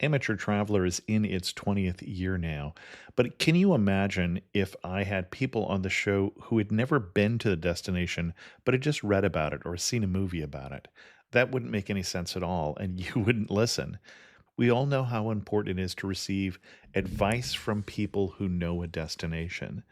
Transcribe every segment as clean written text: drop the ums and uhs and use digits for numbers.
Amateur Traveler is in its 20th year now, but can you imagine if I had people on the show who had never been to the destination, but had just read about it or seen a movie about it? That wouldn't make any sense at all, and you wouldn't listen. We all know how important it is to receive advice from people who know a destination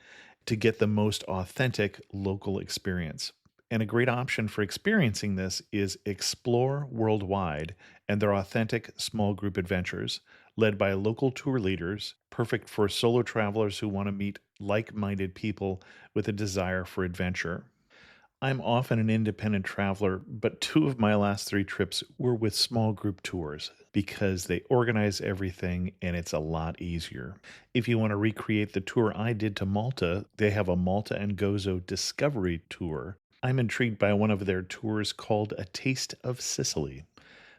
to get the most authentic local experience. And a great option for experiencing this is Explore Worldwide and their authentic small group adventures, led by local tour leaders, perfect for solo travelers who want to meet like minded people with a desire for adventure. I'm often an independent traveler, but two of my last three trips were with small group tours because they organize everything and it's a lot easier. If you want to recreate the tour I did to Malta, they have a Malta and Gozo Discovery Tour. I'm intrigued by one of their tours called A Taste of Sicily.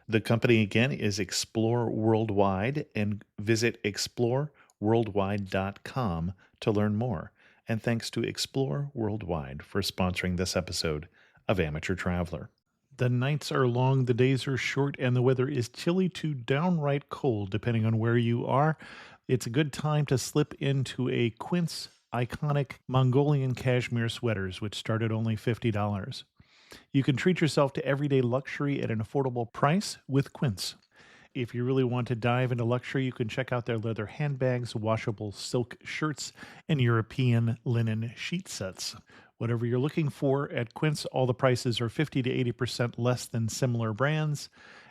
The company again is Explore Worldwide, and visit exploreworldwide.com to learn more. And thanks to Explore Worldwide for sponsoring this episode of Amateur Traveler. The nights are long, the days are short, and the weather is chilly to downright cold, depending on where you are. It's a good time to slip into a Quince iconic Mongolian cashmere sweaters, which start at only $50. You can treat yourself to everyday luxury at an affordable price with Quince. If you really want to dive into luxury, you can check out their leather handbags, washable silk shirts, and European linen sheet sets. Whatever you're looking for at Quince, all the prices are 50 to 80% less than similar brands,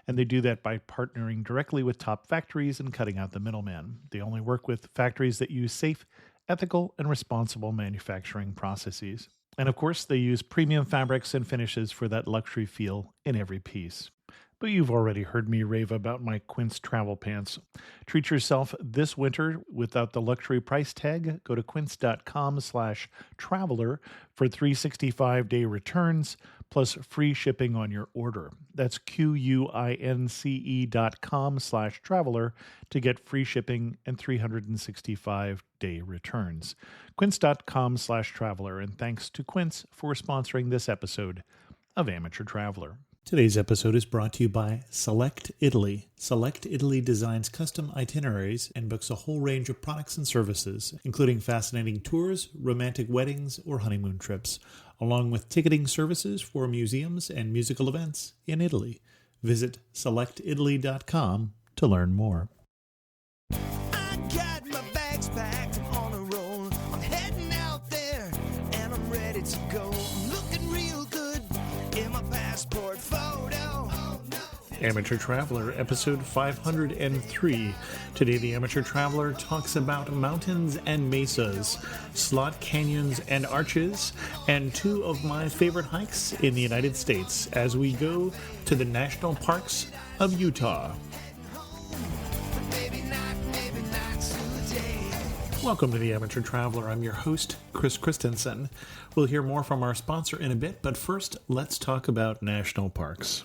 and they do that by partnering directly with top factories and cutting out the middleman. They only work with factories that use safe, ethical, and responsible manufacturing processes. And of course, they use premium fabrics and finishes for that luxury feel in every piece. But you've already heard me rave about my Quince travel pants. Treat yourself this winter without the luxury price tag. Go to quince.com/traveler for 365-day returns plus free shipping on your order. That's QUINCE.com/traveler to get free shipping and 365-day returns. Quince.com/traveler, and thanks to Quince for sponsoring this episode of Amateur Traveler. Today's episode is brought to you by Select Italy. Select Italy designs custom itineraries and books a whole range of products and services, including fascinating tours, romantic weddings, or honeymoon trips, along with ticketing services for museums and musical events in Italy. Visit selectitaly.com to learn more. I got my bags packed, I'm on a roll. I'm heading out there, and I'm ready to go. I'm looking real good in my passport photo. Amateur Traveler, episode 503. Today, the Amateur Traveler talks about mountains and mesas, slot canyons and arches, and two of my favorite hikes in the United States as we go to the national parks of Utah. Welcome to the Amateur Traveler. I'm your host, Chris Christensen. We'll hear more from our sponsor in a bit, but first, let's talk about national parks.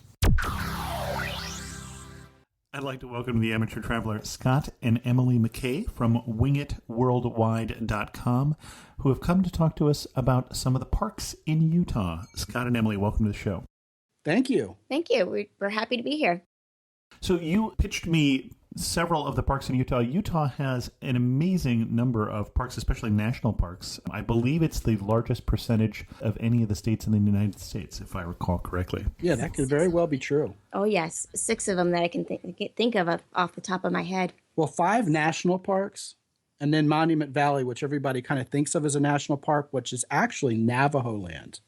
I'd like to welcome to the Amateur Traveler Scot and Emily McKay from wingitworldwide.com, who have come to talk to us about some of the parks in Utah. Scot and Emily, welcome to the show. Thank you. Thank you. We're happy to be here. So you pitched me several of the parks in Utah. Utah has an amazing number of parks, especially national parks. I believe it's the largest percentage of any of the states in the United States, if I recall correctly. Yeah, that could very well be true. Oh, yes. 6 of them that I can think of off the top of my head. Well, 5 national parks, and then Monument Valley, which everybody kind of thinks of as a national park, which is actually Navajo land.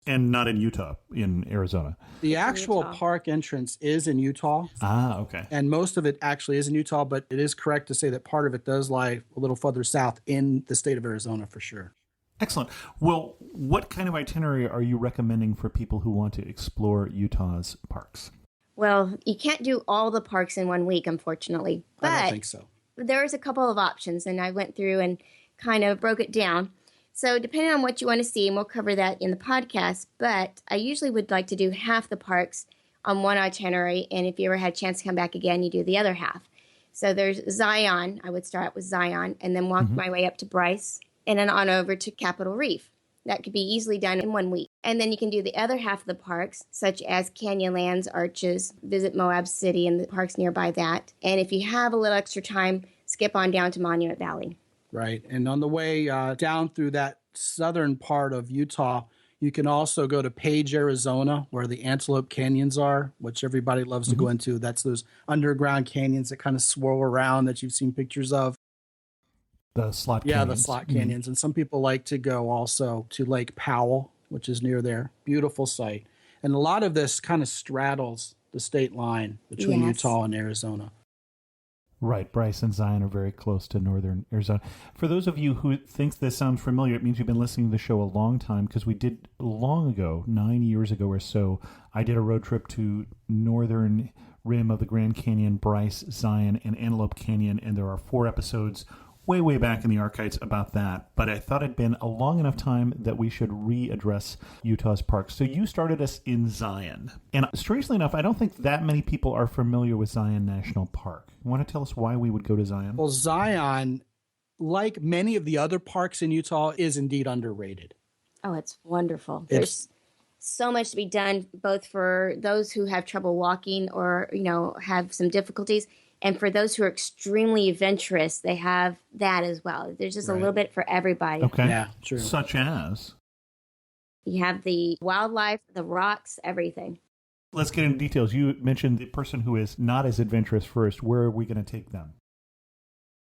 And not in Utah, in Arizona. The actual park entrance is in Utah. Ah, okay. And most of it actually is in Utah, but it is correct to say that part of it does lie a little further south in the state of Arizona for sure. Excellent. Well, what kind of itinerary are you recommending for people who want to explore Utah's parks? Well, you can't do all the parks in 1 week, unfortunately. But I don't think so. There's a couple of options, and I went through and kind of broke it down. So depending on what you want to see, and we'll cover that in the podcast, but I usually would like to do half the parks on one itinerary, and if you ever had a chance to come back again, you do the other half. So there's Zion. I would start with Zion and then walk my way up to Bryce and then on over to Capitol Reef. That could be easily done in 1 week. And then you can do the other half of the parks, such as Canyonlands, Arches, visit Moab City and the parks nearby that. And if you have a little extra time, skip on down to Monument Valley. Right. And on the way down through that southern part of Utah, you can also go to Page, Arizona, where the Antelope Canyons are, which everybody loves to go into. That's those underground canyons that kind of swirl around that you've seen pictures of. The slot Yeah, canyons. the slot canyons. And some people like to go also to Lake Powell, which is near there. Beautiful site. And a lot of this kind of straddles the state line between Utah and Arizona. Right. Bryce and Zion are very close to northern Arizona. For those of you who thinks this sounds familiar, it means you've been listening to the show a long time, because we did long ago, 9 years ago or so, I did a road trip to northern rim of the Grand Canyon, Bryce, Zion, and Antelope Canyon, and there are 4 episodes way back in the archives about that. But I thought it'd been a long enough time that we should readdress Utah's parks. So you started us in Zion. And strangely enough, I don't think that many people are familiar with Zion National Park. You want to tell us why we would go to Zion? Well, Zion, like many of the other parks in Utah, is indeed underrated. Oh, it's wonderful. There's so much to be done, both for those who have trouble walking or, have some difficulties. And for those who are extremely adventurous, they have that as well. There's just a little bit for everybody. Okay. Yeah, true. Such as? You have the wildlife, the rocks, everything. Let's get into details. You mentioned the person who is not as adventurous first. Where are we going to take them?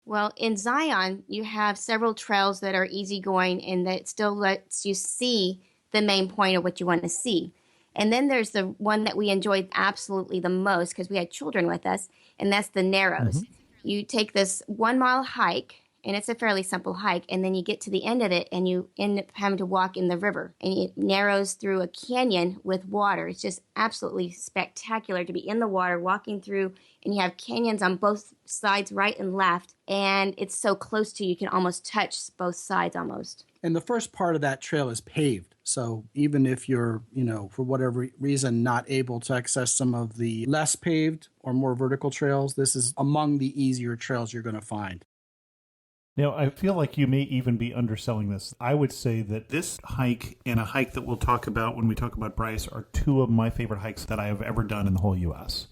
Well, in Zion, you have several trails that are easygoing and that still lets you see the main point of what you want to see. And then there's the one that we enjoyed absolutely the most because we had children with us, and that's the Narrows. You take this 1 mile hike, and it's a fairly simple hike, and then you get to the end of it, and you end up having to walk in the river. And it narrows through a canyon with water. It's just absolutely spectacular to be in the water, walking through, and you have canyons on both sides, right and left, and it's so close to you, you can almost touch both sides almost. And the first part of that trail is paved. So even if you're, for whatever reason, not able to access some of the less paved or more vertical trails, this is among the easier trails you're going to find. Now, I feel like you may even be underselling this. I would say that this hike and a hike that we'll talk about when we talk about Bryce are 2 of my favorite hikes that I have ever done in the whole U.S.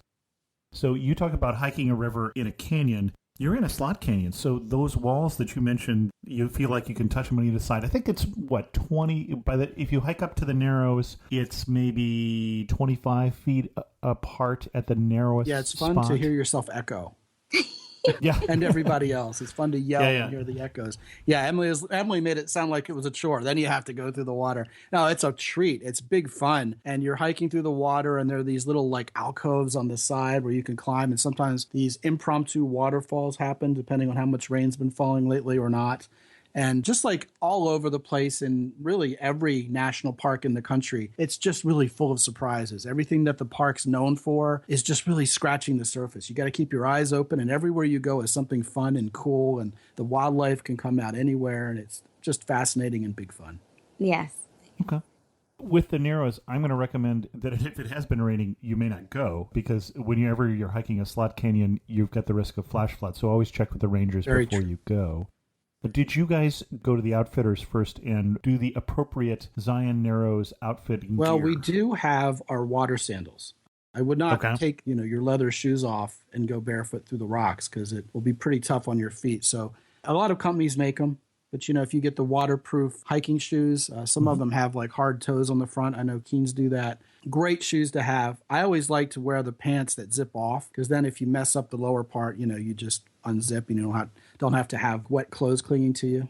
So you talk about hiking a river in a canyon. You're in a slot canyon, so those walls that you mentioned, you feel like you can touch them on either side. I think it's, 20, if you hike up to the Narrows, it's maybe 25 feet apart at the narrowest Yeah, it's fun spot. to hear yourself echo. Yeah. And everybody else. It's fun to yell Yeah. and hear the echoes. Yeah, Emily made it sound like it was a chore. Then you have to go through the water. No, it's a treat. It's big fun. And you're hiking through the water, and there are these little alcoves on the side where you can climb. And sometimes these impromptu waterfalls happen depending on how much rain's been falling lately or not. And just all over the place in really every national park in the country, it's just really full of surprises. Everything that the park's known for is just really scratching the surface. You got to keep your eyes open, and everywhere you go is something fun and cool, and the wildlife can come out anywhere, and it's just fascinating and big fun. Yes. Okay. With the Narrows, I'm going to recommend that if it has been raining, you may not go, because whenever you're hiking a slot canyon, you've got the risk of flash flood. So always check with the rangers before you go. Did you guys go to the outfitters first and do the appropriate Zion Narrows outfitting Well, gear? we do have our water sandals. I would not take, your leather shoes off and go barefoot through the rocks because it will be pretty tough on your feet. So a lot of companies make them. But, if you get the waterproof hiking shoes, some of them have hard toes on the front. I know Keens do that. Great shoes to have. I always like to wear the pants that zip off because then if you mess up the lower part, you just unzip and you don't have to have wet clothes clinging to you.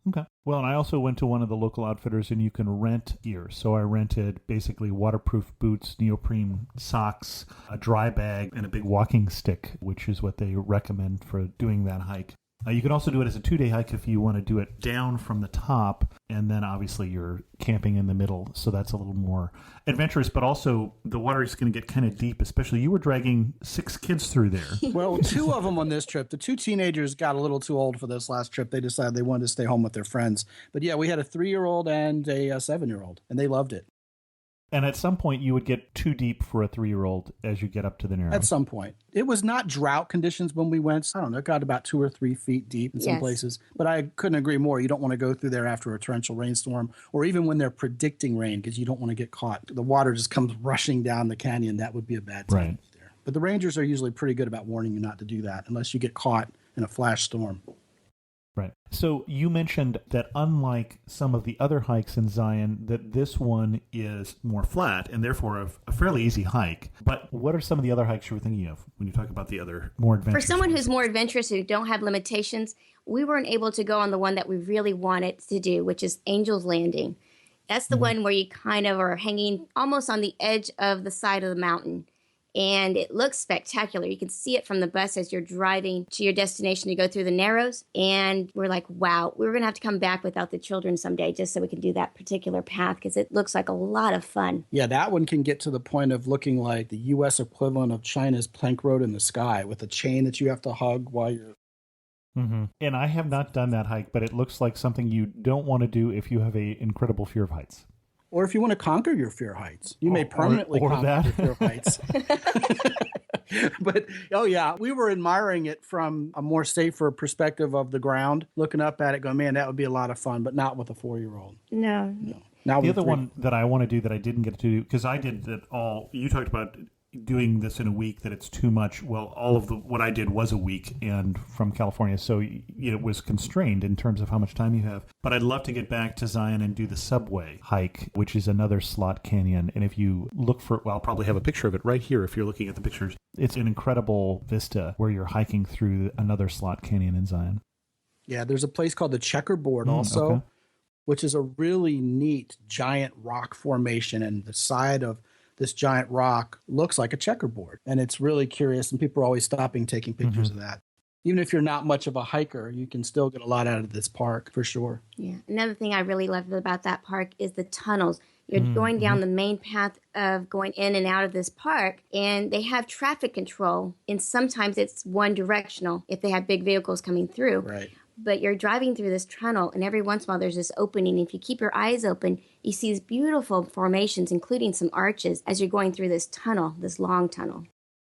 Okay. Well, and I also went to one of the local outfitters, and you can rent gear. So I rented basically waterproof boots, neoprene socks, a dry bag, and a big walking stick, which is what they recommend for doing that hike. You can also do it as a 2-day hike if you want to do it down from the top, and then obviously you're camping in the middle, so that's a little more adventurous, but also the water is going to get kind of deep, especially you were dragging 6 kids through there. Well, 2 of them on this trip. The 2 teenagers got a little too old for this last trip. They decided they wanted to stay home with their friends. But yeah, we had a 3-year-old and a 7-year-old, and they loved it. And at some point, you would get too deep for a 3-year-old as you get up to the Narrows. At some point. It was not drought conditions when we went. I don't know, it got about 2 or 3 feet deep in some places. But I couldn't agree more. You don't want to go through there after a torrential rainstorm or even when they're predicting rain because you don't want to get caught. The water just comes rushing down the canyon. That would be a bad time there. But the rangers are usually pretty good about warning you not to do that unless you get caught in a flash storm. Right. So you mentioned that unlike some of the other hikes in Zion, that this one is more flat and therefore a fairly easy hike. But what are some of the other hikes you were thinking of when you talk about the other more adventurous? For someone who's more adventurous, who don't have limitations, we weren't able to go on the one that we really wanted to do, which is Angel's Landing. That's the one where you kind of are hanging almost on the edge of the side of the mountain. And it looks spectacular. You can see it from the bus as you're driving to your destination to go through the Narrows. And we're like, wow, we're going to have to come back without the children someday just so we can do that particular path because it looks like a lot of fun. Yeah, that one can get to the point of looking like the U.S. equivalent of China's plank road in the sky with a chain that you have to hug while you're... Mm-hmm. And I have not done that hike, but it looks like something you don't want to do if you have an incredible fear of heights. Or if you want to conquer your fear of heights. You may permanently conquer your fear of heights. But, oh yeah, we were admiring it from a more safer perspective of the ground, looking up at it going, man, that would be a lot of fun, but not with a 4-year-old. No. Now the other one that I want to do that I didn't get to do, because I did that all, you talked about doing this in a week, that it's too much. Well, all of what I did was a week and from California, so it was constrained in terms of how much time you have. But I'd love to get back to Zion and do the subway hike, which is another slot canyon. And if you look for, well, I'll probably have a picture of it right here if you're looking at the pictures. It's an incredible vista where you're hiking through another slot canyon in Zion. Yeah, there's a place called the Checkerboard also, which is a really neat giant rock formation, and the side of this giant rock looks like a checkerboard. And it's really curious, and people are always stopping, taking pictures of that. Even if you're not much of a hiker, you can still get a lot out of this park, for sure. Yeah. Another thing I really love about that park is the tunnels. You're going down the main path of going in and out of this park, and they have traffic control. And sometimes it's one directional if they have big vehicles coming through. Right. But you're driving through this tunnel, and every once in a while there's this opening. If you keep your eyes open, you see these beautiful formations, including some arches, as you're going through this tunnel, this long tunnel.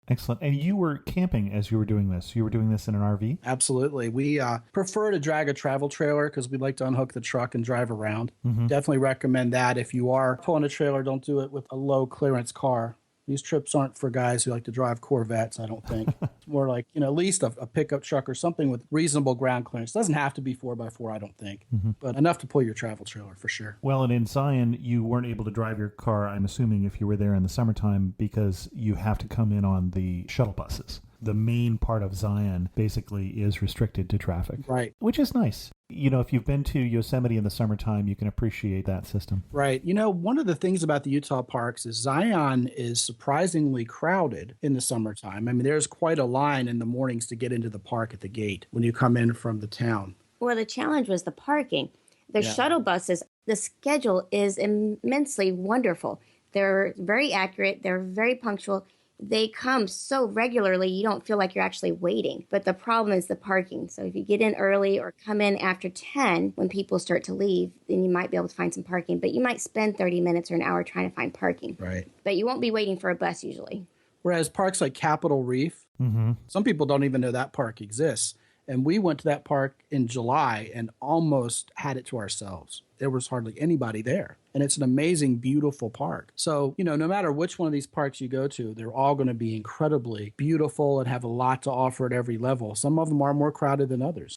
Excellent. And you were camping as you were doing this. You were doing this in an RV? Absolutely. We prefer to drag a travel trailer because we like to unhook the truck and drive around. Definitely recommend that. If you are pulling a trailer, don't do it with a low clearance car. These trips aren't for guys who like to drive Corvettes, I don't think. It's more like, at least a pickup truck or something with reasonable ground clearance. Doesn't have to be 4x4, I don't think, but enough to pull your travel trailer for sure. Well, and in Zion, you weren't able to drive your car, I'm assuming, if you were there in the summertime, because you have to come in on the shuttle buses. The main part of Zion basically is restricted to traffic. Right. Which is nice. If you've been to Yosemite in the summertime, you can appreciate that system. Right. One of the things about the Utah parks is Zion is surprisingly crowded in the summertime. I mean, there's quite a line in the mornings to get into the park at the gate when you come in from the town. Well, the challenge was the parking. The shuttle buses, the schedule is immensely wonderful. They're very accurate. They're very punctual. They come so regularly, you don't feel like you're actually waiting. But the problem is the parking. So if you get in early or come in after 10, when people start to leave, then you might be able to find some parking. But you might spend 30 minutes or an hour trying to find parking. Right. But you won't be waiting for a bus usually. Whereas parks like Capitol Reef, some people don't even know that park exists. And we went to that park in July and almost had it to ourselves. There was hardly anybody there. And it's an amazing, beautiful park. So, no matter which one of these parks you go to, they're all going to be incredibly beautiful and have a lot to offer at every level. Some of them are more crowded than others.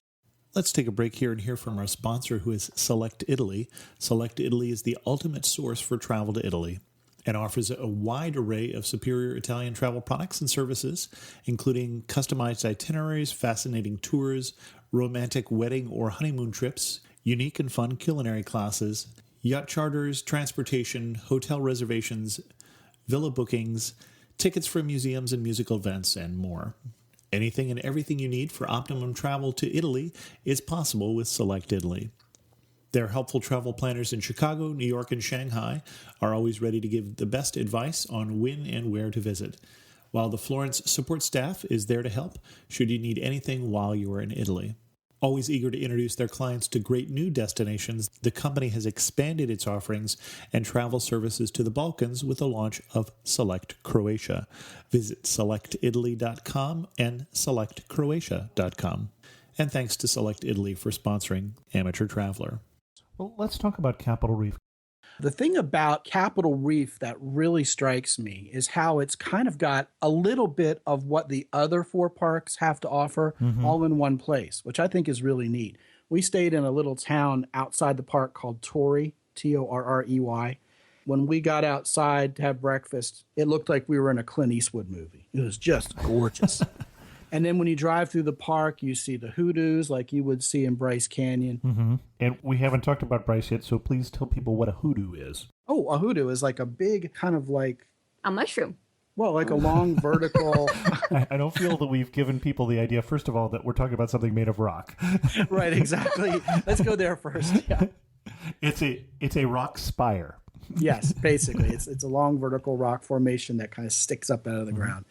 Let's take a break here and hear from our sponsor, who is Select Italy. Select Italy is the ultimate source for travel to Italy and offers a wide array of superior Italian travel products and services, including customized itineraries, fascinating tours, romantic wedding or honeymoon trips, unique and fun culinary classes, yacht charters, transportation, hotel reservations, villa bookings, tickets for museums and musical events, and more. Anything and everything you need for optimum travel to Italy is possible with Select Italy. Their helpful travel planners in Chicago, New York, and Shanghai are always ready to give the best advice on when and where to visit, while the Florence support staff is there to help should you need anything while you are in Italy. Always eager to introduce their clients to great new destinations, the company has expanded its offerings and travel services to the Balkans with the launch of Select Croatia. Visit selectitaly.com and selectcroatia.com. And thanks to Select Italy for sponsoring Amateur Traveler. Well, let's talk about Capitol Reef. The thing about Capitol Reef that really strikes me is how it's kind of got a little bit of what the other 4 parks have to offer all in one place, which I think is really neat. We stayed in a little town outside the park called Torrey, Torrey. When we got outside to have breakfast, it looked like we were in a Clint Eastwood movie. It was just gorgeous. And then when you drive through the park, you see the hoodoos like you would see in Bryce Canyon. And we haven't talked about Bryce yet, so please tell people what a hoodoo is. Oh, a hoodoo is like a big kind of like... A mushroom. Well, like a long vertical... I don't feel that we've given people the idea, first of all, that we're talking about something made of rock. Right, exactly. Let's go there first. Yeah. It's a rock spire. Yes, basically. It's a long vertical rock formation that kind of sticks up out of the ground.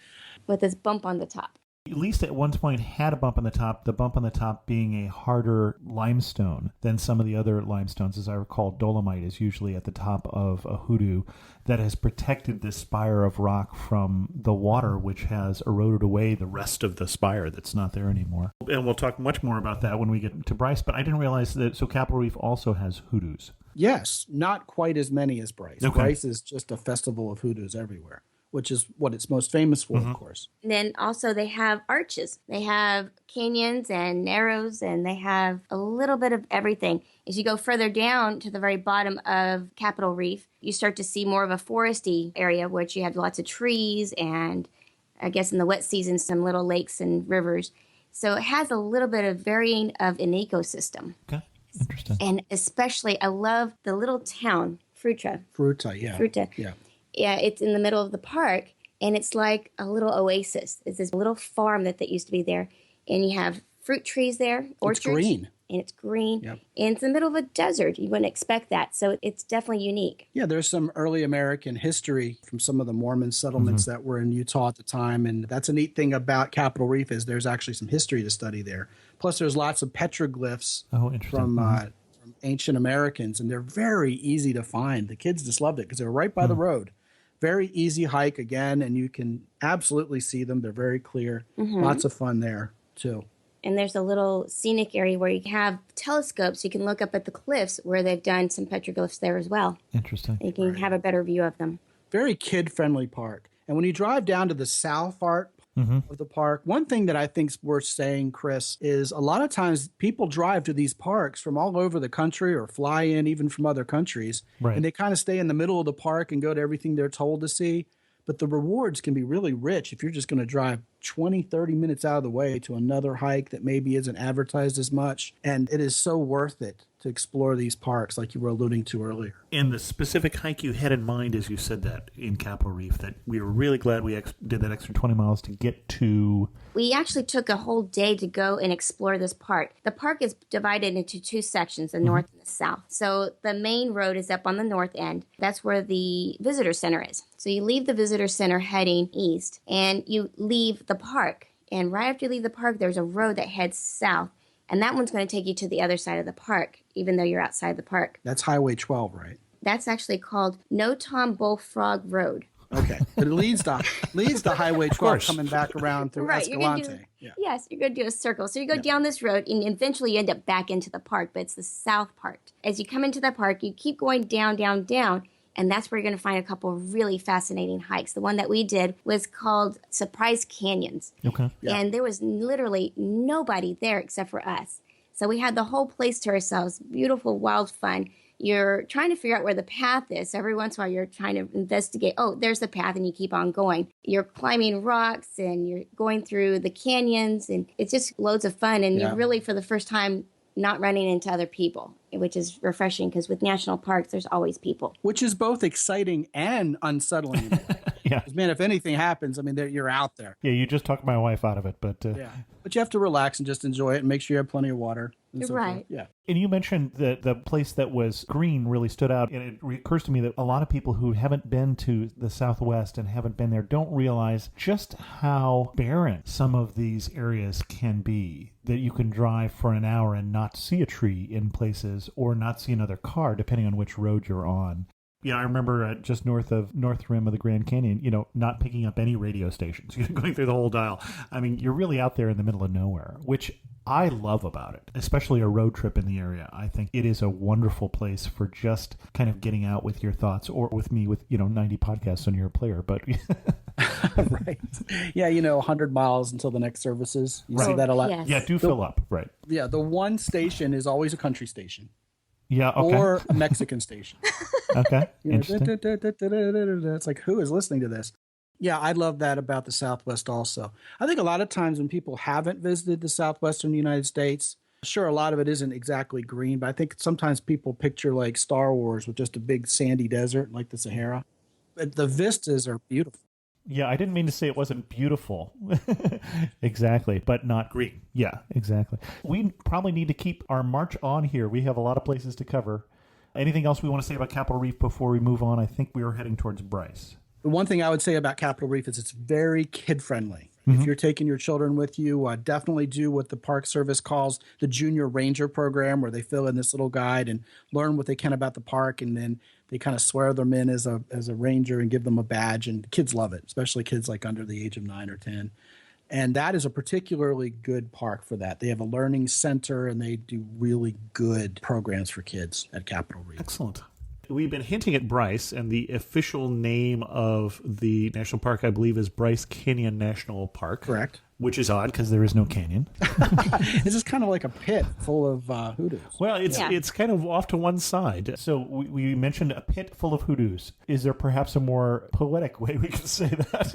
With this bump on the top. At least at one point had a bump on the bump on the top being a harder limestone than some of the other limestones. As I recall, dolomite is usually at the top of a hoodoo that has protected this spire of rock from the water, which has eroded away the rest of the spire that's not there anymore. And we'll talk much more about that when we get to Bryce, but I didn't realize that, so Capitol Reef also has hoodoos. Yes, not quite as many as Bryce. Okay. Bryce is just a festival of hoodoos everywhere, which is what it's most famous for, of course. And then also they have arches. They have canyons and narrows, and they have a little bit of everything. As you go further down to the very bottom of Capitol Reef, you start to see more of a foresty area, which you have lots of trees and, I guess in the wet season, some little lakes and rivers. So it has a little bit of varying of an ecosystem. Okay, interesting. And especially, I love the little town, Fruta. Fruta. Yeah, it's in the middle of the park, and it's like a little oasis. It's this little farm that used to be there, and you have fruit trees there, orchards. It's green. And it's green, Yep. and it's in the middle of a desert. You wouldn't expect that, so it's definitely unique. Yeah, there's some early American history from some of the Mormon settlements that were in Utah at the time, and that's a neat thing about Capitol Reef is there's actually some history to study there. Plus, there's lots of petroglyphs from ancient Americans, and they're very easy to find. The kids just loved it because they're right by the road. Very easy hike again, and you can absolutely see them. They're very clear. Lots of fun there, too. And there's a little scenic area where you have telescopes. You can look up at the cliffs where they've done some petroglyphs there as well. Interesting. And you can have a better view of them. Very kid-friendly park. And when you drive down to the south part of the park, one thing that I think is worth saying, Chris, is a lot of times people drive to these parks from all over the country or fly in even from other countries. Right. And they kind of stay in the middle of the park and go to everything they're told to see. But the rewards can be really rich if you're just going to drive 20, 30 minutes out of the way to another hike that maybe isn't advertised as much. And it is so worth it to explore these parks like you were alluding to earlier. And the specific hike you had in mind as you said that in Capitol Reef, that we were really glad we did that extra 20 miles to get to... We actually took a whole day to go and explore this park. The park is divided into 2 sections, the north and the south. So the main road is up on the north end. That's where the visitor center is. So you leave the visitor center heading east, and you leave the park. And right after you leave the park, there's a road that heads south. And that one's going to take you to the other side of the park, even though you're outside the park. That's Highway 12, right? That's actually called No Tom Bullfrog Road. Okay. But it leads to Highway 12 coming back around through Escalante. Yes, you're going to do a circle. So you go down this road, and eventually you end up back into the park, but it's the south part. As you come into the park, you keep going down, down, down, and that's where you're going to find a couple of really fascinating hikes. The one that we did was called Surprise Canyons. Okay. Yeah. And there was literally nobody there except for us. So we had the whole place to ourselves. Beautiful, wild fun. You're trying to figure out where the path is. Every once in a while, you're trying to investigate. Oh, there's the path, and you keep on going. You're climbing rocks, and you're going through the canyons, and it's just loads of fun. And you're really, for the first time, not running into other people, which is refreshing because with national parks, there's always people. Which is both exciting and unsettling. Yeah. 'Cause, man, if anything happens, I mean, you're out there. Yeah, you just talked my wife out of it, but Yeah. But you have to relax and just enjoy it and make sure you have plenty of water. And so Right. forth. Yeah. And you mentioned that the place that was green really stood out, and it occurs to me that a lot of people who haven't been to the Southwest and haven't been there don't realize just how barren some of these areas can be, that you can drive for an hour and not see a tree in places or not see another car, depending on which road you're on. Yeah, I remember just north rim of the Grand Canyon, not picking up any radio stations, going through the whole dial. I mean, you're really out there in the middle of nowhere, which I love about it, especially a road trip in the area. I think it is a wonderful place for just kind of getting out with your thoughts, or with me with, 90 podcasts on your player. But Right. Yeah, 100 miles until the next services. You see that a lot. Yes. yeah, do fill up. Right. Yeah, the one station is always a country station Yeah, okay. or a Mexican station. Okay. Interesting. Interesting. It's like, who is listening to this? Yeah, I love that about the Southwest also. I think a lot of times when people haven't visited the Southwestern United States, sure, a lot of it isn't exactly green, but I think sometimes people picture like Star Wars with just a big sandy desert like the Sahara. But the vistas are beautiful. Yeah, I didn't mean to say it wasn't beautiful. Exactly, but not green. Yeah, exactly. We probably need to keep our march on here. We have a lot of places to cover. Anything else we want to say about Capitol Reef before we move on? I think we are heading towards Bryce. The one thing I would say about Capitol Reef is it's very kid-friendly. Mm-hmm. If you're taking your children with you, definitely do what the Park Service calls the Junior Ranger Program, where they fill in this little guide and learn what they can about the park, and then they kind of swear them in as a ranger and give them a badge, and kids love it, especially kids like under the age of 9 or 10. And that is a particularly good park for that. They have a learning center, and they do really good programs for kids at Capitol Reef. Excellent. We've been hinting at Bryce, and the official name of the national park, I believe, is Bryce Canyon National Park. Correct. Which is odd because there is no canyon. It's just kind of like a pit full of hoodoos. Well, it's kind of off to one side. So we mentioned a pit full of hoodoos. Is there perhaps a more poetic way we could say that?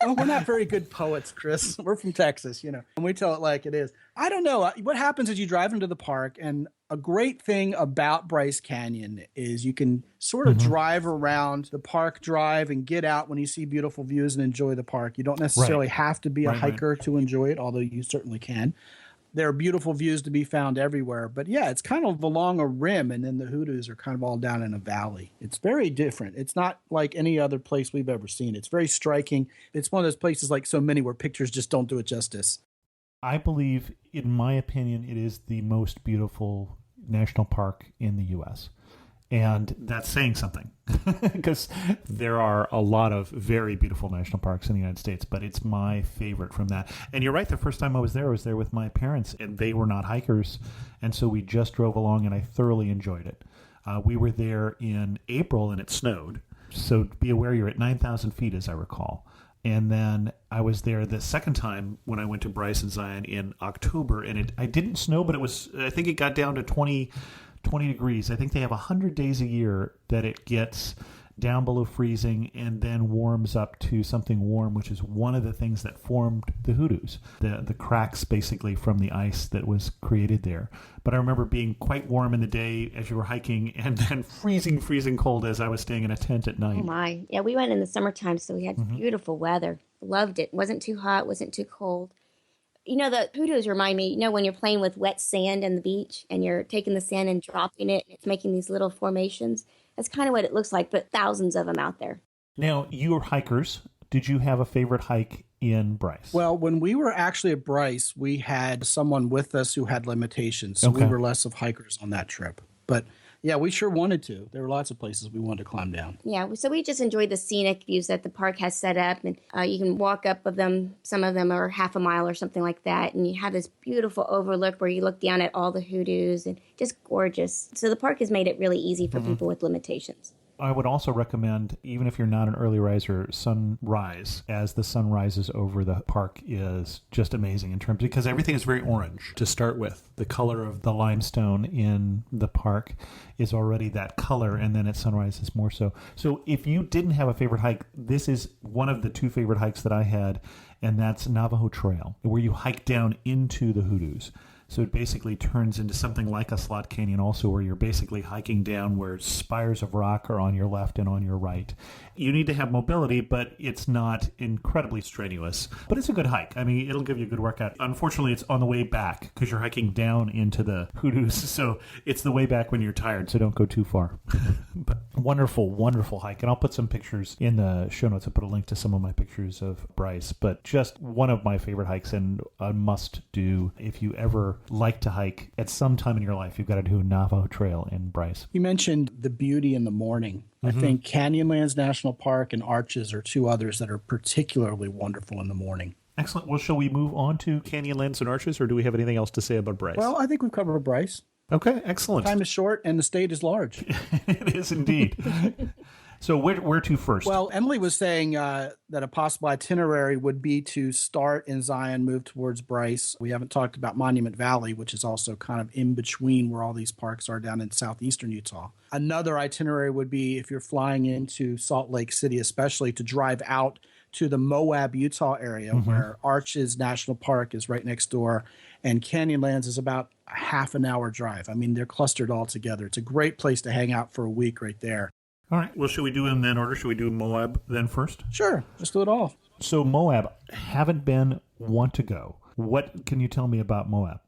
Oh, we're not very good poets, Chris. We're from Texas, and we tell it like it is. I don't know. What happens is you drive into the park, and a great thing about Bryce Canyon is you can sort of drive around the park drive and get out when you see beautiful views and enjoy the park. You don't necessarily have to be a hiker to enjoy it, although you certainly can. There are beautiful views to be found everywhere. But yeah, it's kind of along a rim, and then the hoodoos are kind of all down in a valley. It's very different. It's not like any other place we've ever seen. It's very striking. It's one of those places like so many where pictures just don't do it justice. I believe, in my opinion, it is the most beautiful national park in the U.S. And that's saying something because there are a lot of very beautiful national parks in the United States, but it's my favorite from that. And you're right, the first time I was there with my parents, and they were not hikers. And so we just drove along, and I thoroughly enjoyed it. We were there in April, and it snowed. So be aware you're at 9,000 feet, as I recall. And then I was there the second time when I went to Bryce and Zion in October, and I didn't snow, but I think it got down to 20 degrees. I think they have 100 days a year that it gets down below freezing and then warms up to something warm, which is one of the things that formed the hoodoos, the cracks basically from the ice that was created there. But I remember being quite warm in the day as you were hiking, and then freezing cold as I was staying in a tent at night. Oh my. Yeah, we went in the summertime, so we had beautiful weather. Loved it. Wasn't too hot, wasn't too cold. The hoodoos remind me, when you're playing with wet sand on the beach and you're taking the sand and dropping it, and it's making these little formations. That's kind of what it looks like, but thousands of them out there. Now, you were hikers. Did you have a favorite hike in Bryce? Well, when we were actually at Bryce, we had someone with us who had limitations, so we were less of hikers on that trip. But yeah, we sure wanted to. There were lots of places we wanted to climb down. Yeah, so we just enjoyed the scenic views that the park has set up, and you can walk up of them. Some of them are half a mile or something like that, and you have this beautiful overlook where you look down at all the hoodoos, and just gorgeous. So the park has made it really easy for people with limitations. I would also recommend, even if you're not an early riser, sunrise, as the sun rises over the park is just amazing in terms, because everything is very orange to start with. The color of the limestone in the park is already that color, and then at sunrise is more so. So if you didn't have a favorite hike, this is one of the two favorite hikes that I had, and that's Navajo Trail, where you hike down into the hoodoos. So it basically turns into something like a slot canyon also, where you're basically hiking down where spires of rock are on your left and on your right. You need to have mobility, but it's not incredibly strenuous. But it's a good hike. I mean, it'll give you a good workout. Unfortunately, it's on the way back because you're hiking down into the hoodoos. So it's the way back when you're tired, so don't go too far. But wonderful, wonderful hike. And I'll put some pictures in the show notes. I'll put a link to some of my pictures of Bryce. But just one of my favorite hikes and a must do. If you ever like to hike at some time in your life, you've got to do Navajo Trail in Bryce. You mentioned the beauty in the morning. I think Canyonlands National Park and Arches are two others that are particularly wonderful in the morning. Excellent. Well, shall we move on to Canyonlands and Arches, or do we have anything else to say about Bryce? Well, I think we've covered Bryce. Okay, excellent. Time is short and the state is large. It is indeed. So where to first? Well, Emily was saying that a possible itinerary would be to start in Zion, move towards Bryce. We haven't talked about Monument Valley, which is also kind of in between where all these parks are down in southeastern Utah. Another itinerary would be, if you're flying into Salt Lake City, especially, to drive out to the Moab, Utah area, where Arches National Park is right next door, and Canyonlands is about a half an hour drive. I mean, they're clustered all together. It's a great place to hang out for a week right there. All right. Well, should we do them in that order? Should we do Moab then first? Sure. Just do it all. So Moab, haven't been, want to go. What can you tell me about Moab,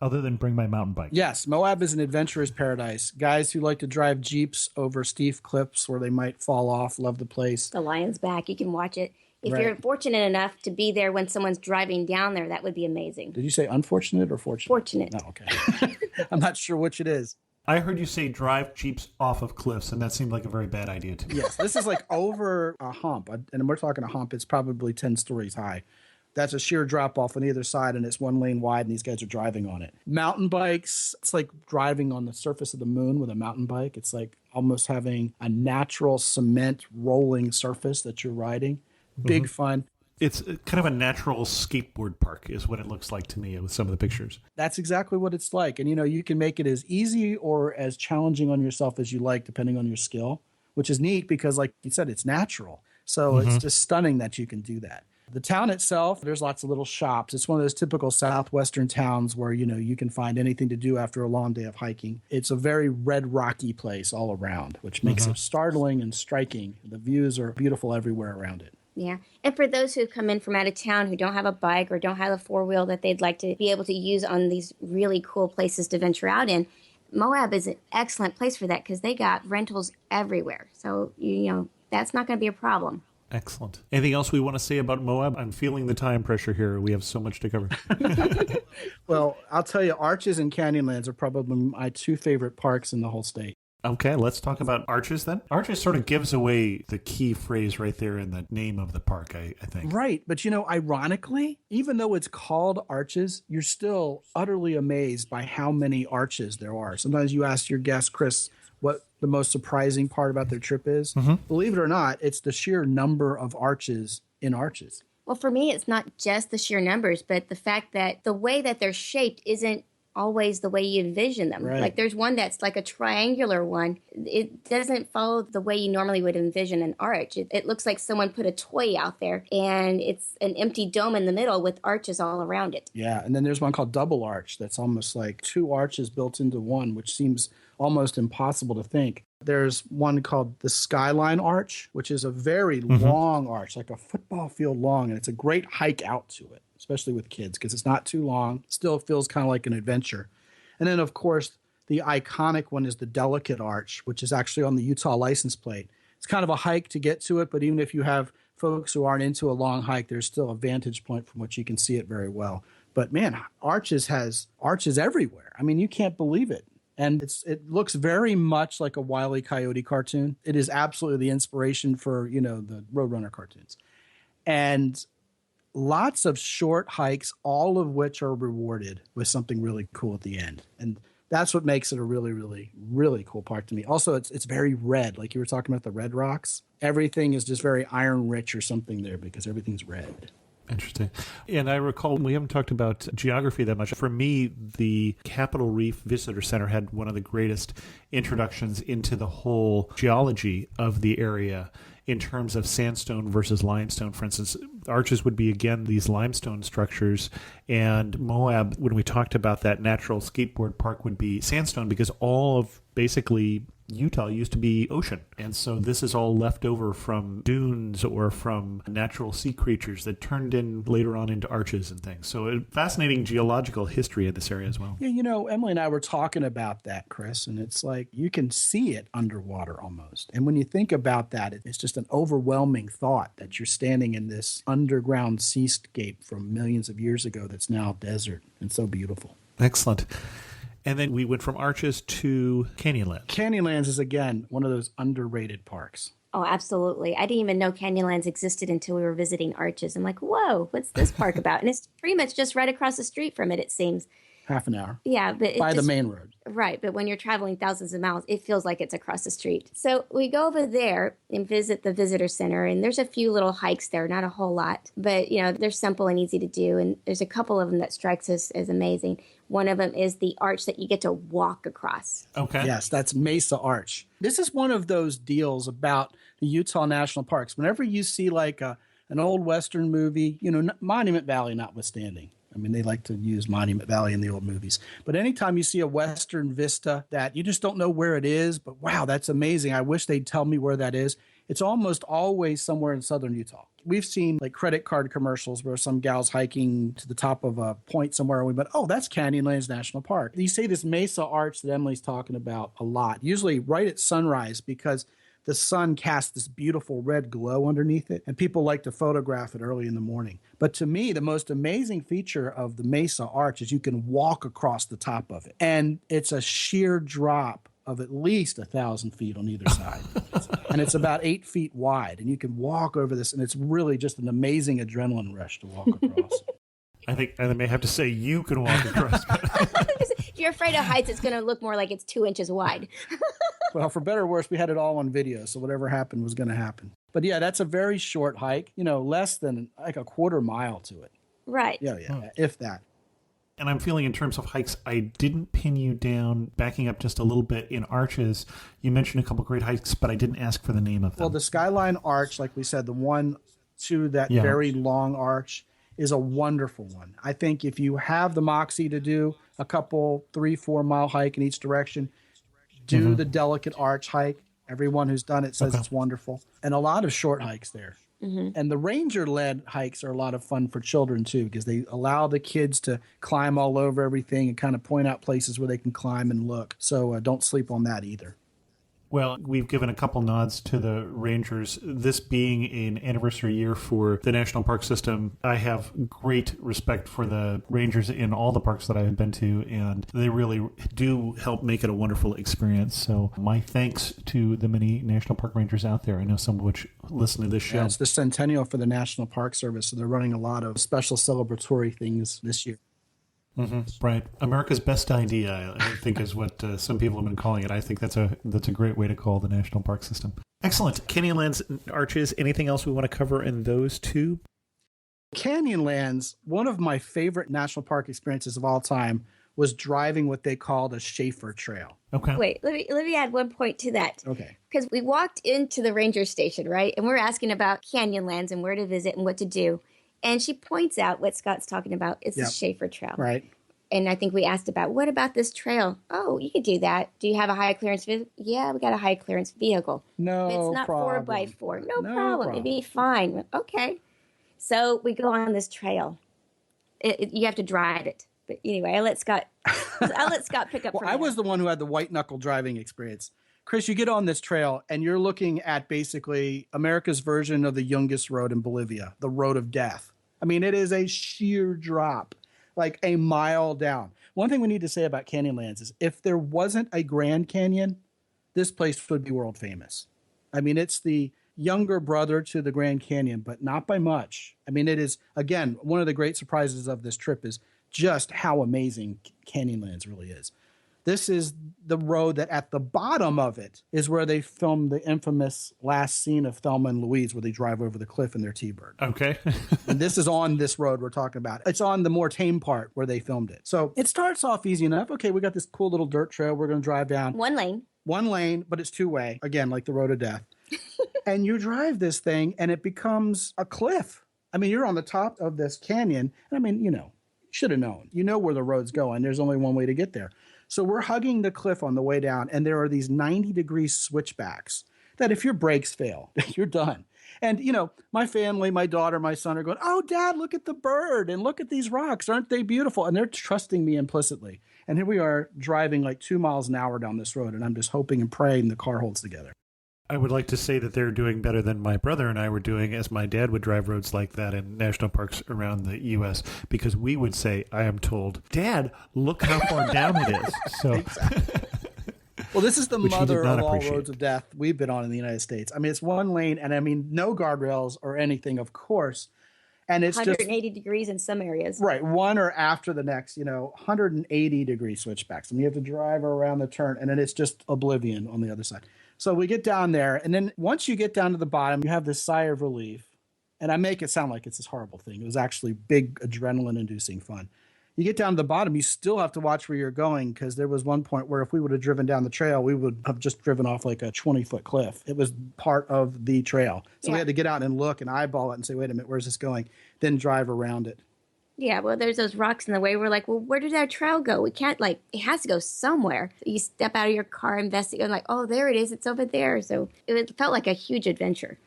other than bring my mountain bike? Yes, Moab is an adventurer's paradise. Guys who like to drive Jeeps over steep cliffs where they might fall off love the place. The Lion's Back, you can watch it. If Right. you're fortunate enough to be there when someone's driving down there, that would be amazing. Did you say unfortunate or fortunate? Fortunate. No, okay. I'm not sure which it is. I heard you say drive Jeeps off of cliffs, and that seemed like a very bad idea to me. Yes, this is like over a hump, and we're talking a hump. It's probably 10 stories high. That's a sheer drop off on either side, and it's one lane wide, and these guys are driving on it. Mountain bikes, it's like driving on the surface of the moon with a mountain bike. It's like almost having a natural cement rolling surface that you're riding. Big fun. It's kind of a natural skateboard park is what it looks like to me with some of the pictures. That's exactly what it's like. And, you can make it as easy or as challenging on yourself as you like, depending on your skill, which is neat because, like you said, it's natural. So it's just stunning that you can do that. The town itself, there's lots of little shops. It's one of those typical southwestern towns where, you can find anything to do after a long day of hiking. It's a very red, rocky place all around, which makes it startling and striking. The views are beautiful everywhere around it. Yeah. And for those who come in from out of town who don't have a bike or don't have a four-wheel that they'd like to be able to use on these really cool places to venture out in, Moab is an excellent place for that because they got rentals everywhere. So, that's not going to be a problem. Excellent. Anything else we want to say about Moab? I'm feeling the time pressure here. We have so much to cover. Well, I'll tell you, Arches and Canyonlands are probably my two favorite parks in the whole state. Okay, let's talk about Arches then. Arches sort of gives away the key phrase right there in the name of the park, I think. Right. But, ironically, even though it's called Arches, you're still utterly amazed by how many arches there are. Sometimes you ask your guest, Chris, what the most surprising part about their trip is. Believe it or not, it's the sheer number of arches in Arches. Well, for me, it's not just the sheer numbers, but the fact that the way that they're shaped isn't always the way you envision them. Right. Like there's one that's like a triangular one. It doesn't follow the way you normally would envision an arch. It looks like someone put a toy out there and it's an empty dome in the middle with arches all around it. Yeah, and then there's one called Double Arch that's almost like two arches built into one, which seems almost impossible to think. There's one called the Skyline Arch, which is a very long arch, like a football field long, and it's a great hike out to it, especially with kids, because it's not too long. Still feels kind of like an adventure. And then, of course, the iconic one is the Delicate Arch, which is actually on the Utah license plate. It's kind of a hike to get to it, but even if you have folks who aren't into a long hike, there's still a vantage point from which you can see it very well. But, man, Arches has arches everywhere. I mean, you can't believe it. And it looks very much like a Wile E. Coyote cartoon. It is absolutely the inspiration for, the Roadrunner cartoons. And lots of short hikes, all of which are rewarded with something really cool at the end. And that's what makes it a really, really, really cool park to me. Also, it's very red. Like you were talking about the red rocks. Everything is just very iron rich or something there because everything's red. Interesting. And I recall we haven't talked about geography that much. For me, the Capitol Reef Visitor Center had one of the greatest introductions into the whole geology of the area. in terms of sandstone versus limestone. For instance, arches would be, again, these limestone structures, and Moab, when we talked about that natural skateboard park, would be sandstone, because all of basically Utah used to be ocean. And so this is all left over from dunes or from natural sea creatures that turned in later on into arches and things. So a fascinating geological history in this area as well. Yeah, Emily and I were talking about that, Chris, and it's like you can see it underwater almost. And when you think about that, it's just an overwhelming thought that you're standing in this underground seascape from millions of years ago that's now desert and so beautiful. Excellent. And then we went from arches to Canyonlands. Canyonlands is, again, one of those underrated parks. Oh, absolutely. I didn't even know Canyonlands existed until we were visiting Arches. I'm like, whoa, what's this park about? And it's pretty much just right across the street from it seems. Half an hour. Yeah, but by the main road. Right, but when you're traveling thousands of miles, it feels like it's across the street. So we go over there and visit the visitor center, and there's a few little hikes there, not a whole lot, but they're simple and easy to do, and there's a couple of them that strikes us as amazing. One of them is the arch that you get to walk across. Okay. Yes, that's Mesa Arch. This is one of those deals about the Utah National Parks. Whenever you see like an old Western movie, Monument Valley notwithstanding. I mean, they like to use Monument Valley in the old movies. But anytime you see a Western vista that you just don't know where it is, but wow, that's amazing. I wish they'd tell me where that is. It's almost always somewhere in southern Utah. We've seen like credit card commercials where some gal's hiking to the top of a point somewhere and we went, oh, that's Canyonlands National Park. You see this Mesa Arch that Emily's talking about a lot, usually right at sunrise, because the sun casts this beautiful red glow underneath it, and people like to photograph it early in the morning. But to me, the most amazing feature of the Mesa Arch is you can walk across the top of it. And it's a sheer drop of at least 1,000 feet on either side. And it's about 8 feet wide, and you can walk over this, and it's really just an amazing adrenaline rush to walk across. I think I may have to say you can walk across. If you're afraid of heights, it's going to look more like it's 2 inches wide. Well, for better or worse, we had it all on video, so whatever happened was going to happen. But yeah, that's a very short hike, less than like a quarter mile to it. Right. Yeah, if that. And I'm feeling in terms of hikes, I didn't pin you down, backing up just a little bit in Arches. You mentioned a couple great hikes, but I didn't ask for the name of them. Well, the Skyline Arch, like we said, the one to that very long arch is a wonderful one. I think if you have the moxie to do a couple 3-4 mile hike in each direction, do the Delicate Arch hike. Everyone who's done it says it's wonderful. And a lot of short hikes there. And the ranger-led hikes are a lot of fun for children, too, because they allow the kids to climb all over everything and kind of point out places where they can climb and look. So don't sleep on that either. Well, we've given a couple nods to the Rangers. This being an anniversary year for the National Park System, I have great respect for the Rangers in all the parks that I have been to, and they really do help make it a wonderful experience. So my thanks to the many National Park Rangers out there. I know some of which listen to this show. Yeah, it's the centennial for the National Park Service, so they're running a lot of special celebratory things this year. Right. America's best idea, I think, is what some people have been calling it. I think that's a great way to call the National Park System. Excellent. Canyonlands, Arches, anything else we want to cover in those two? Canyonlands, one of my favorite national park experiences of all time was driving what they called a Schaefer Trail. Okay. Wait, let me add one point to that. Okay. Because we walked into the ranger station, right? And we're asking about Canyonlands and where to visit and what to do. And she points out what Scott's talking about. It's the Schaefer Trail. Right. And I think we asked about, what about this trail? Oh, you could do that. Do you have a high clearance vehicle? Yeah, we got a high clearance vehicle. No but it's not problem. 4x4. No problem. It'd be fine. Okay. So we go on this trail. You have to drive it. But anyway, I'll let Scott pick up from I there. was the one who had the white knuckle driving experience. Chris, you get on this trail and you're looking at basically America's version of the youngest road in Bolivia, the Road of Death. I mean, it is a sheer drop, like a mile down. One thing we need to say about Canyonlands is if there wasn't a Grand Canyon, this place would be world famous. I mean, it's the younger brother to the Grand Canyon, but not by much. I mean, it is, again, one of the great surprises of this trip is just how amazing Canyonlands really is. This is the road that at the bottom of it is where they filmed the infamous last scene of Thelma and Louise, where they drive over the cliff in their T-Bird. Okay. And this is on this road we're talking about. It's on the more tame part where they filmed it. So it starts off easy enough. Okay, we got this cool little dirt trail we're going to drive down. One lane. One lane, but it's two-way. Again, like the Road of Death. And you drive this thing and it becomes a cliff. I mean, you're on the top of this canyon. And I mean, should have known. You know where the road's going. There's only one way to get there. So we're hugging the cliff on the way down, and there are these 90-degree switchbacks that if your brakes fail, you're done. And, my family, my daughter, my son are going, "Oh, Dad, look at the bird and look at these rocks. Aren't they beautiful?" And they're trusting me implicitly. And here we are driving like 2 miles an hour down this road, and I'm just hoping and praying the car holds together. I would like to say that they're doing better than my brother and I were doing, as my dad would drive roads like that in national parks around the U.S., because we would say, I am told, "Dad, look how far down it is." So, well, this is the mother of all appreciate. roads of death we've been on in the United States. I mean, it's one lane, and I mean, no guardrails or anything, of course. And it's 180 degrees in some areas. Right, one or after the next, 180-degree switchbacks. And you have to drive around the turn, and then it's just oblivion on the other side. So we get down there, and then once you get down to the bottom, you have this sigh of relief. And I make it sound like it's this horrible thing. It was actually big adrenaline-inducing fun. You get down to the bottom, you still have to watch where you're going, because there was one point where if we would have driven down the trail, we would have just driven off like a 20-foot cliff. It was part of the trail. So we had to get out and look and eyeball it and say, wait a minute, where's this going? Then drive around it. Yeah, well, there's those rocks in the way. We're like, well, where did our trail go? We can't, it has to go somewhere. You step out of your car, investigate, and like, oh, there it is. It's over there. So it felt like a huge adventure.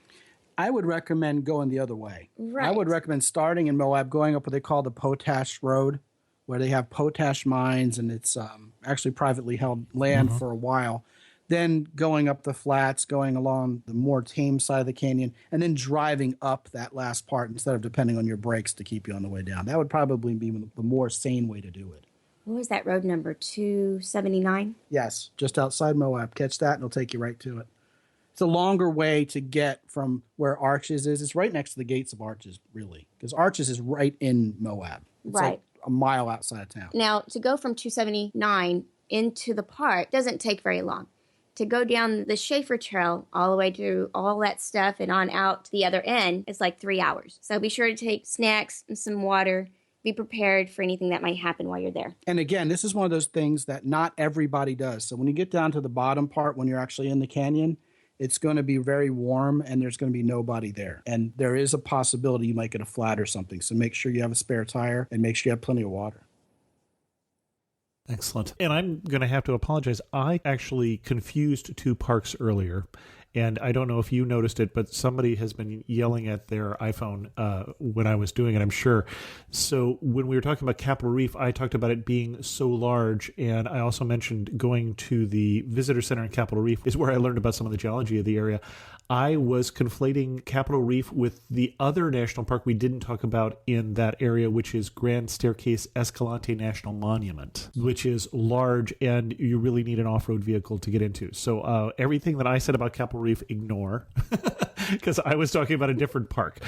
I would recommend going the other way. Right. I would recommend starting in Moab, going up what they call the Potash Road, where they have potash mines, and it's actually privately held land for a while. Then going up the flats, going along the more tame side of the canyon, and then driving up that last part instead of depending on your brakes to keep you on the way down. That would probably be the more sane way to do it. What was that road number, 279? Yes, just outside Moab. Catch that, and it'll take you right to it. It's a longer way to get from where Arches is. It's right next to the gates of Arches, really, because Arches is right in Moab. It's like a mile outside of town. Now, to go from 279 into the park doesn't take very long. To go down the Schaefer Trail all the way through all that stuff and on out to the other end, it's like 3 hours. So be sure to take snacks and some water. Be prepared for anything that might happen while you're there. And again, this is one of those things that not everybody does. So when you get down to the bottom part, when you're actually in the canyon, it's going to be very warm and there's going to be nobody there. And there is a possibility you might get a flat or something. So make sure you have a spare tire and make sure you have plenty of water. Excellent. And I'm going to have to apologize. I actually confused two parks earlier. And I don't know if you noticed it, but somebody has been yelling at their iPhone when I was doing it, I'm sure. So when we were talking about Capitol Reef, I talked about it being so large. And I also mentioned going to the visitor center in Capitol Reef is where I learned about some of the geology of the area. I was conflating Capitol Reef with the other national park we didn't talk about in that area, which is Grand Staircase Escalante National Monument, which is large and you really need an off-road vehicle to get into. So everything that I said about Capitol Reef, ignore, because I was talking about a different park.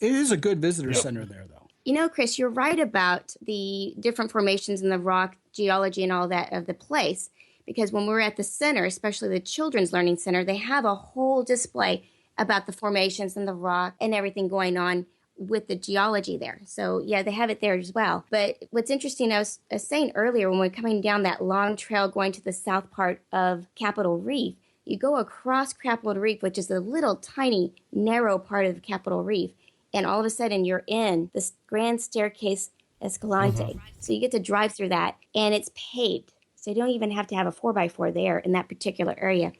It is a good visitor center there, though. You know, Chris, you're right about the different formations in the rock, geology, and all that of the place. Because when we're at the center, especially the Children's Learning Center, they have a whole display about the formations and the rock and everything going on with the geology there. So, yeah, they have it there as well. But what's interesting, I was saying earlier, when we're coming down that long trail going to the south part of Capitol Reef, you go across Capitol Reef, which is a little tiny, narrow part of Capitol Reef, and all of a sudden you're in this Grand Staircase Escalante. So you get to drive through that, and it's paved. So you don't even have to have a 4x4 there in that particular area.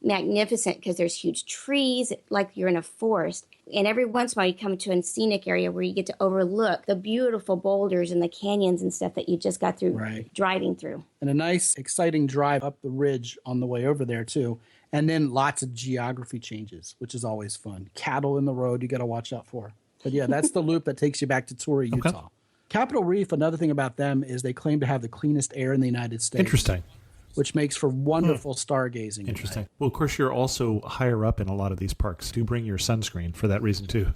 Magnificent because there's huge trees, like you're in a forest. And every once in a while you come to a scenic area where you get to overlook the beautiful boulders and the canyons and stuff that you just got through driving through. And a nice, exciting drive up the ridge on the way over there, too. And then lots of geography changes, which is always fun. Cattle in the road you got to watch out for. But yeah, that's the loop that takes you back to Torrey, Utah. Okay. Capitol Reef, another thing about them is they claim to have the cleanest air in the United States. Interesting. Which makes for wonderful stargazing. Interesting. Well, of course, you're also higher up in a lot of these parks. Do bring your sunscreen for that reason, too.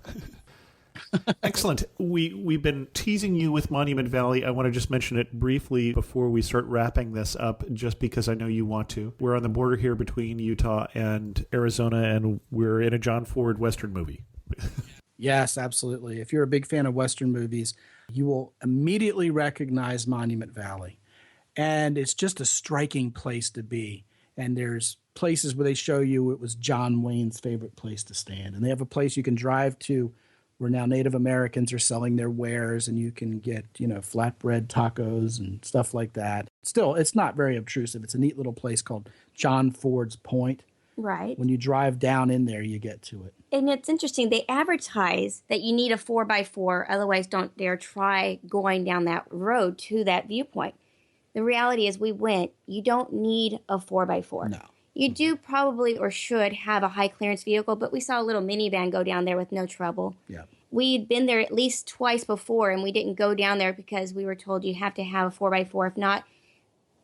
Excellent. We've been teasing you with Monument Valley. I want to just mention it briefly before we start wrapping this up, just because I know you want to. We're on the border here between Utah and Arizona, and we're in a John Ford Western movie. Yes, absolutely. If you're a big fan of Western movies, you will immediately recognize Monument Valley. And it's just a striking place to be. And there's places where they show you it was John Wayne's favorite place to stand. And they have a place you can drive to where now Native Americans are selling their wares, and you can get, flatbread tacos and stuff like that. Still, it's not very obtrusive. It's a neat little place called John Ford's Point. Right. When you drive down in there, you get to it. And it's interesting. They advertise that you need a 4x4. Otherwise, don't dare try going down that road to that viewpoint. The reality is we went. You don't need a 4x4. No. You do probably or should have a high clearance vehicle, but we saw a little minivan go down there with no trouble. Yeah. We'd been there at least twice before, and we didn't go down there because we were told you have to have a 4x4. If not,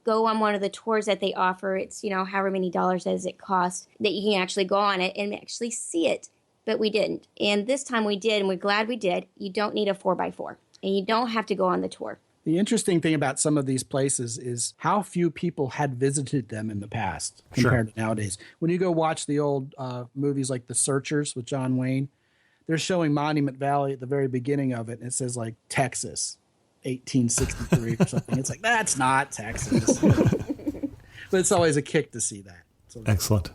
go on one of the tours that they offer. It's, however many dollars does it cost that you can actually go on it and actually see it. But we didn't. And this time we did, and we're glad we did. You don't need a 4x4, and you don't have to go on the tour. The interesting thing about some of these places is how few people had visited them in the past compared to nowadays. When you go watch the old movies like The Searchers with John Wayne, they're showing Monument Valley at the very beginning of it, and it says like Texas, 1863 or something. It's like, that's not Texas. But it's always a kick to see that. So excellent.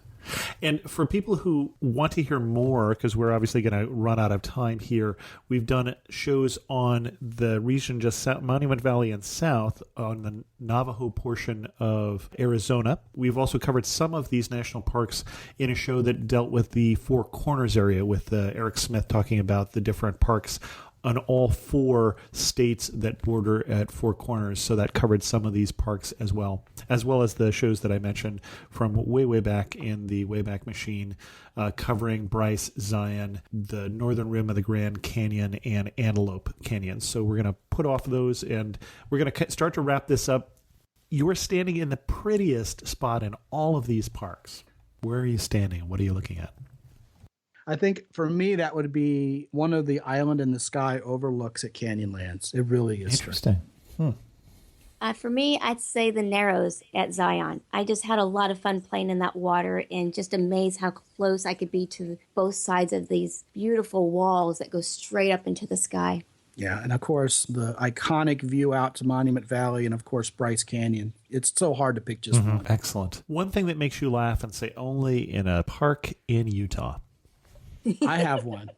And for people who want to hear more, because we're obviously going to run out of time here, we've done shows on the region just south, Monument Valley and south, on the Navajo portion of Arizona. We've also covered some of these national parks in a show that dealt with the Four Corners area with Eric Smith talking about the different parks on all 4 states that border at Four Corners. So that covered some of these parks as well as the shows that I mentioned from way back in the Wayback Machine, covering Bryce, Zion, the northern rim of the Grand Canyon, and Antelope Canyon. So we're going to put off those, and we're going to start to wrap this up. You're standing in the prettiest spot in all of these parks. Where are you standing? What are you looking at? I think for me, that would be one of the island in the sky overlooks at Canyonlands. It really is. Interesting. For me, I'd say the Narrows at Zion. I just had a lot of fun playing in that water and just amazed how close I could be to both sides of these beautiful walls that go straight up into the sky. Yeah, and of course, the iconic view out to Monument Valley and, of course, Bryce Canyon. It's so hard to pick just one. Excellent. One thing that makes you laugh and say only in a park in Utah. I have one.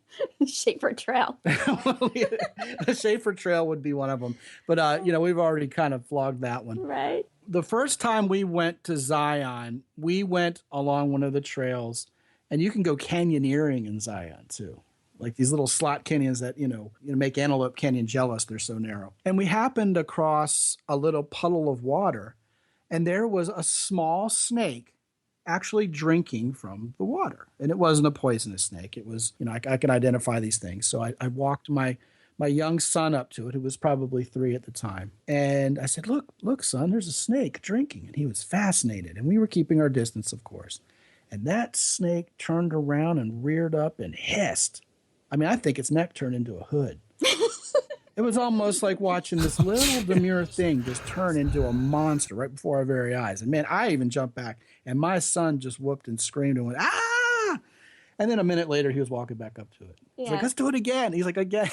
Schaefer Trail. The Schaefer Trail would be one of them. But, we've already kind of flogged that one. Right. The first time we went to Zion, we went along one of the trails, and you can go canyoneering in Zion, too. Like these little slot canyons that, make Antelope Canyon jealous. They're so narrow. And we happened across a little puddle of water, and there was a small snake actually drinking from the water. And it wasn't a poisonous snake. It was, I can identify these things. So I walked my young son up to it, who was probably 3 at the time. And I said, look, son, there's a snake drinking. And he was fascinated. And we were keeping our distance, of course. And that snake turned around and reared up and hissed. I mean, I think its neck turned into a hood. It was almost like watching this little demure thing just turn into a monster right before our very eyes. And man, I even jumped back, and my son just whooped and screamed and went, ah! And then a minute later, he was walking back up to it. He's like, let's do it again. He's like, again.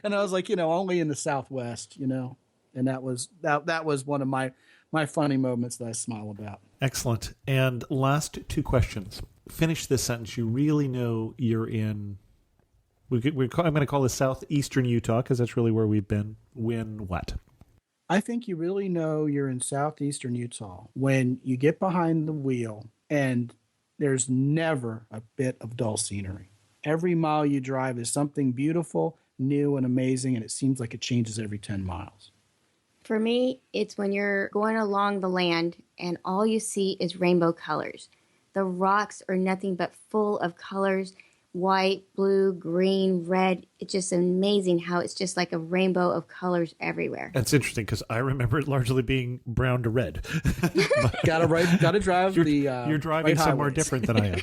And I was like, only in the Southwest, And that was one of my funny moments that I smile about. Excellent. And last 2 questions. Finish this sentence. You really know you're in... I'm going to call this southeastern Utah because that's really where we've been. When what? I think you really know you're in southeastern Utah when you get behind the wheel and there's never a bit of dull scenery. Every mile you drive is something beautiful, new, and amazing, and it seems like it changes every 10 miles. For me, it's when you're going along the land and all you see is rainbow colors. The rocks are nothing but full of colors. White, blue, green, red. It's just amazing how it's just like a rainbow of colors everywhere. That's interesting because I remember it largely being brown to red. Gotta drive You're driving somewhere different than I am.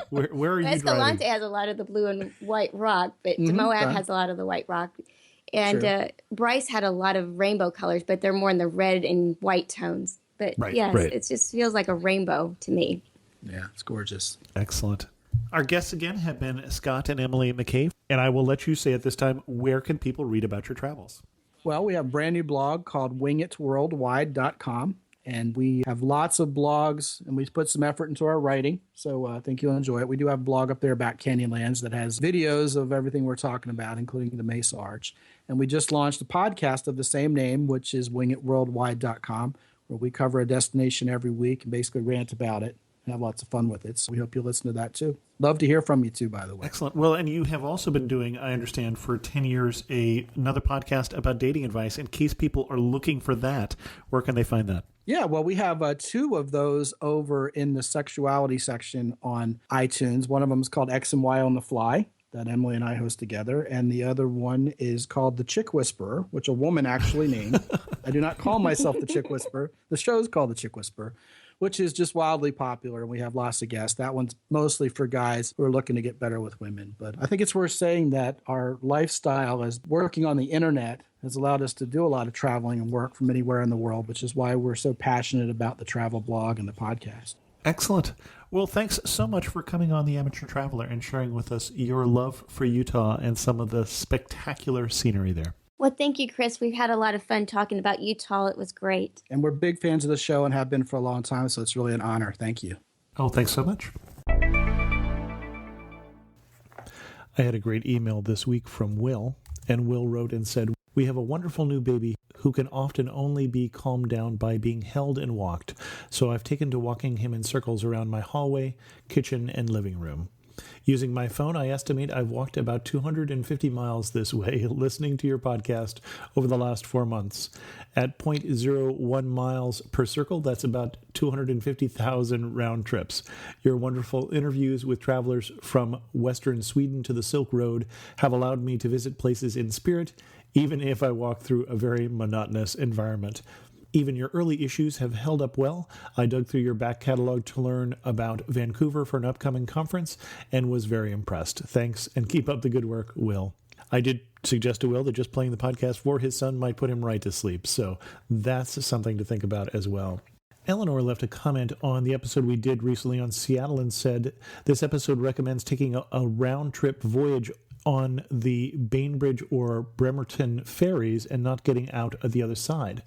Where are you driving? Escalante has a lot of the blue and white rock, but Moab has a lot of the white rock. And Bryce had a lot of rainbow colors, but they're more in the red and white tones. But it just feels like a rainbow to me. Yeah, it's gorgeous. Excellent. Our guests again have been Scot and Emily McKay, and I will let you say at this time, where can people read about your travels? Well, we have a brand new blog called wingitworldwide.com, And we have lots of blogs, and we put some effort into our writing. So I think you'll enjoy it. We do have a blog up there about Canyonlands that has videos of everything we're talking about, including the Mesa Arch. And we just launched a podcast of the same name, which is wingitworldwide.com, where we cover a destination every week and basically rant about it and have lots of fun with it. So we hope you'll listen to that too. Love to hear from you too, by the way. Excellent. Well, and you have also been doing, I understand, for 10 years, another podcast about dating advice. In case people are looking for that, where can they find that? Yeah, well, we have two of those over in the sexuality section on iTunes. One of them is called X and Y on the Fly, that Emily and I host together. And the other one is called The Chick Whisperer, which a woman actually named. I do not call myself The Chick Whisperer. The show's called The Chick Whisperer, which is just wildly popular. And we have lots of guests. That one's mostly for guys who are looking to get better with women. But I think it's worth saying that our lifestyle as working on the internet has allowed us to do a lot of traveling and work from anywhere in the world, which is why we're so passionate about the travel blog and the podcast. Excellent. Well, thanks so much for coming on The Amateur Traveler and sharing with us your love for Utah and some of the spectacular scenery there. Well, thank you, Chris. We've had a lot of fun talking about Utah. It was great. And we're big fans of the show and have been for a long time, so it's really an honor. Thank you. Oh, thanks so much. I had a great email this week from Will, and Will wrote and said, "We have a wonderful new baby who can often only be calmed down by being held and walked, so I've taken to walking him in circles around my hallway, kitchen, and living room. Using my phone, I estimate I've walked about 250 miles this way, listening to your podcast over the last 4 months. At 0.01 miles per circle, that's about 250,000 round trips. Your wonderful interviews with travelers from Western Sweden to the Silk Road have allowed me to visit places in spirit, even if I walk through a very monotonous environment. Even your early issues have held up well. I dug through your back catalog to learn about Vancouver for an upcoming conference and was very impressed. Thanks, and keep up the good work, Will." I did suggest to Will that just playing the podcast for his son might put him right to sleep, so that's something to think about as well. Eleanor left a comment on the episode we did recently on Seattle and said, "This episode recommends taking a round-trip voyage on the Bainbridge or Bremerton ferries and not getting out of the other side.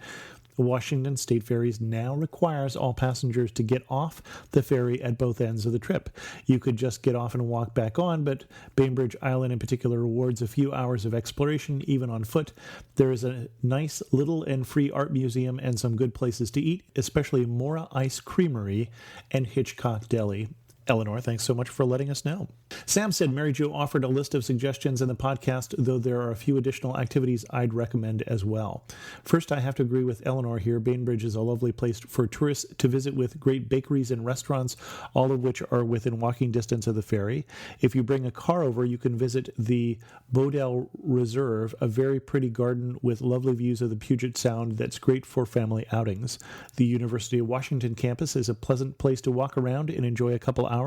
Washington State Ferries now requires all passengers to get off the ferry at both ends of the trip. You could just get off and walk back on, but Bainbridge Island in particular rewards a few hours of exploration, even on foot. There is a nice little and free art museum and some good places to eat, especially Mora Ice Creamery and Hitchcock Deli." Eleanor, thanks so much for letting us know. Sam said Mary Jo offered a list of suggestions in the podcast, though there are a few additional activities I'd recommend as well. First, I have to agree with Eleanor here. Bainbridge is a lovely place for tourists to visit with great bakeries and restaurants, all of which are within walking distance of the ferry. If you bring a car over, you can visit the Bodell Reserve, a very pretty garden with lovely views of the Puget Sound that's great for family outings. The University of Washington campus is a pleasant place to walk around and enjoy a couple hours.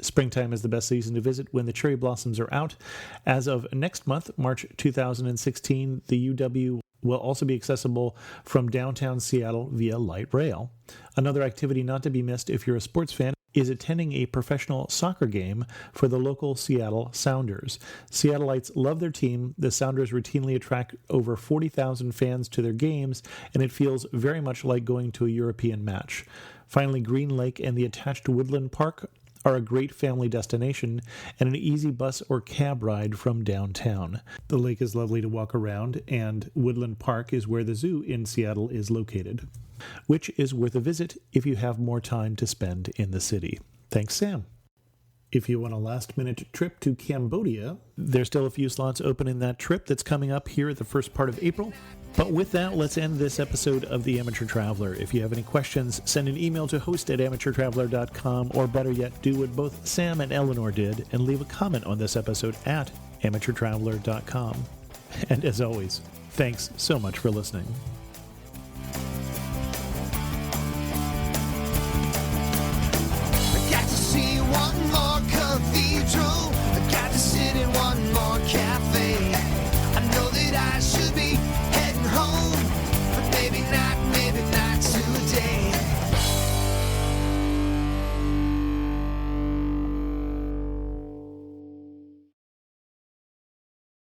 Springtime is the best season to visit when the cherry blossoms are out. As of next month, March 2016, the UW will also be accessible from downtown Seattle via light rail. Another activity not to be missed if you're a sports fan is attending a professional soccer game for the local Seattle Sounders. Seattleites love their team. The Sounders routinely attract over 40,000 fans to their games, and it feels very much like going to a European match. Finally, Green Lake and the attached Woodland Park are a great family destination and an easy bus or cab ride from downtown. The lake is lovely to walk around, and Woodland Park is where the zoo in Seattle is located, which is worth a visit if you have more time to spend in the city. Thanks, Sam. If you want a last-minute trip to Cambodia, there's still a few slots open in that trip that's coming up here at the first part of April. But with that, let's end this episode of The Amateur Traveler. If you have any questions, send an email to host@amateurtraveler.com, or better yet, do what both Sam and Eleanor did and leave a comment on this episode at amateurtraveler.com. And as always, thanks so much for listening.